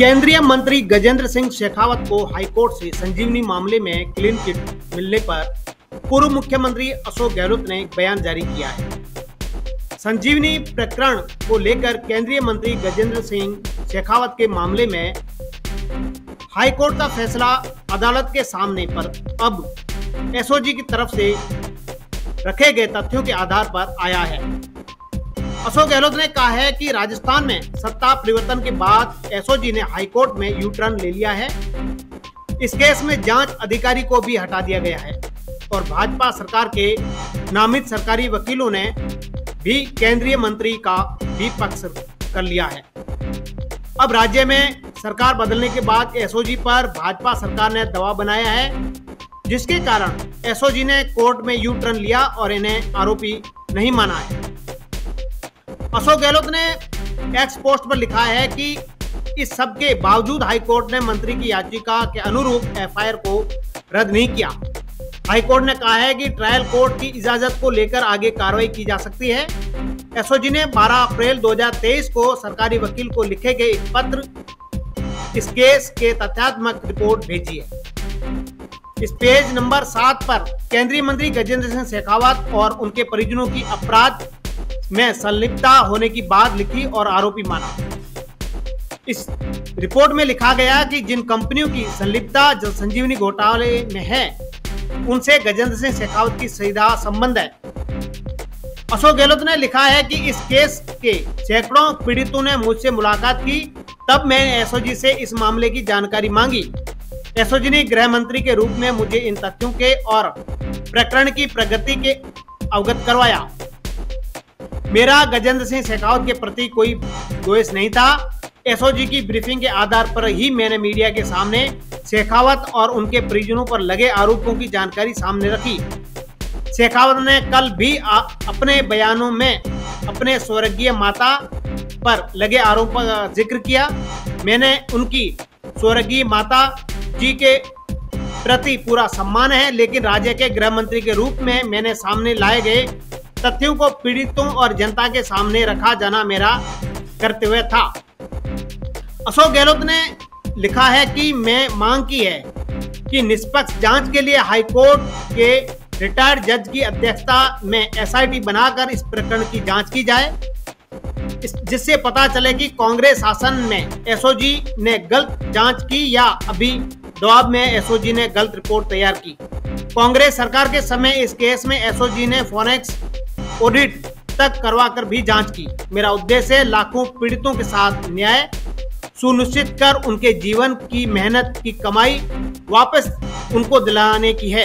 केंद्रीय मंत्री गजेंद्र सिंह शेखावत को हाईकोर्ट से संजीवनी मामले में क्लीन चिट मिलने पर पूर्व मुख्यमंत्री अशोक गहलोत ने एक बयान जारी किया है। संजीवनी प्रकरण को लेकर केंद्रीय मंत्री गजेंद्र सिंह शेखावत के मामले में हाईकोर्ट का फैसला अदालत के सामने पर अब एसओजी की तरफ से रखे गए तथ्यों के आधार पर आया है। अशोक गहलोत ने कहा है कि राजस्थान में सत्ता परिवर्तन के बाद एसओजी ने हाईकोर्ट में यू टर्न ले लिया है। इस केस में जांच अधिकारी को भी हटा दिया गया है और भाजपा सरकार के नामित सरकारी वकीलों ने भी केंद्रीय मंत्री का भी पक्ष कर लिया है। अब राज्य में सरकार बदलने के बाद एसओजी पर भाजपा सरकार ने दबाव बनाया है, जिसके कारण एसओजी ने कोर्ट में यू टर्न लिया और इन्हें आरोपी नहीं माना है। अशोक गहलोत ने एक्स पोस्ट पर लिखा है कि इस सब के बावजूद हाईकोर्ट ने मंत्री की याचिका के अनुरूप एफआईआर को रद्द नहीं किया। हाईकोर्ट ने कहा है कि ट्रायल कोर्ट की इजाजत को लेकर आगे कार्रवाई की जा सकती है। एसओजी ने 12 अप्रैल 2023 को सरकारी वकील को लिखे गए एक पत्र इस केस के तथ्यात्मक रिपोर्ट भेजी है। इस पेज नंबर 7 पर केंद्रीय मंत्री गजेंद्र सिंह शेखावत और उनके परिजनों की अपराध में संलिप्तता होने की बात लिखी और आरोपी माना। इस रिपोर्ट में लिखा गया कि जिन कंपनियों की संलिप्तता जल संजीवनी घोटाले में है, उनसे गजेंद्र सिंह शेखावत की सीधा संबंध है। अशोक गहलोत ने लिखा है कि इस केस के सैकड़ों पीड़ितों ने मुझसे मुलाकात की, तब मैंने एसओजी से इस मामले की जानकारी मांगी। एसओजी ने गृह मंत्री के रूप में मुझे इन तथ्यों के और प्रकरण की प्रगति के अवगत करवाया। मेरा गजेंद्र सिंह शेखावत के प्रति कोई द्वेष नहीं था। एसओजी की ब्रीफिंग के आधार पर ही मैंने मीडिया के सामने शेखावत और उनके परिजनों पर लगे आरोपों की जानकारी सामने रखी। शेखावत ने कल भी अपने बयानों में अपने स्वर्गीय माता पर लगे आरोपों का जिक्र किया। मैंने उनकी स्वर्गीय माता जी के प्रति पूरा सम्मान है, लेकिन राज्य के गृह मंत्री के रूप में मैंने सामने लाए गए तथ्यों को पीड़ितों और जनता के सामने रखा जाना मेरा कर्तव्य था। अशोक गहलोत ने लिखा है कि मैं मांग की है कि निष्पक्ष जांच के लिए हाईकोर्ट के रिटायर्ड जज की अध्यक्षता में एसआईटी बनाकर इस प्रकरण की जांच की जाए, जिससे पता चले कि कांग्रेस शासन में एसओजी ने गलत जांच की या अभी दबाव में एसओजी ने गलत रिपोर्ट तैयार की। कांग्रेस सरकार के समय इस केस में एसओजी ने फॉरेंसिक ऑडिट तक करवाकर भी जांच की। मेरा उद्देश्य लाखों पीड़ितों के साथ न्याय सुनिश्चित कर उनके जीवन की मेहनत की कमाई वापस उनको दिलाने की है।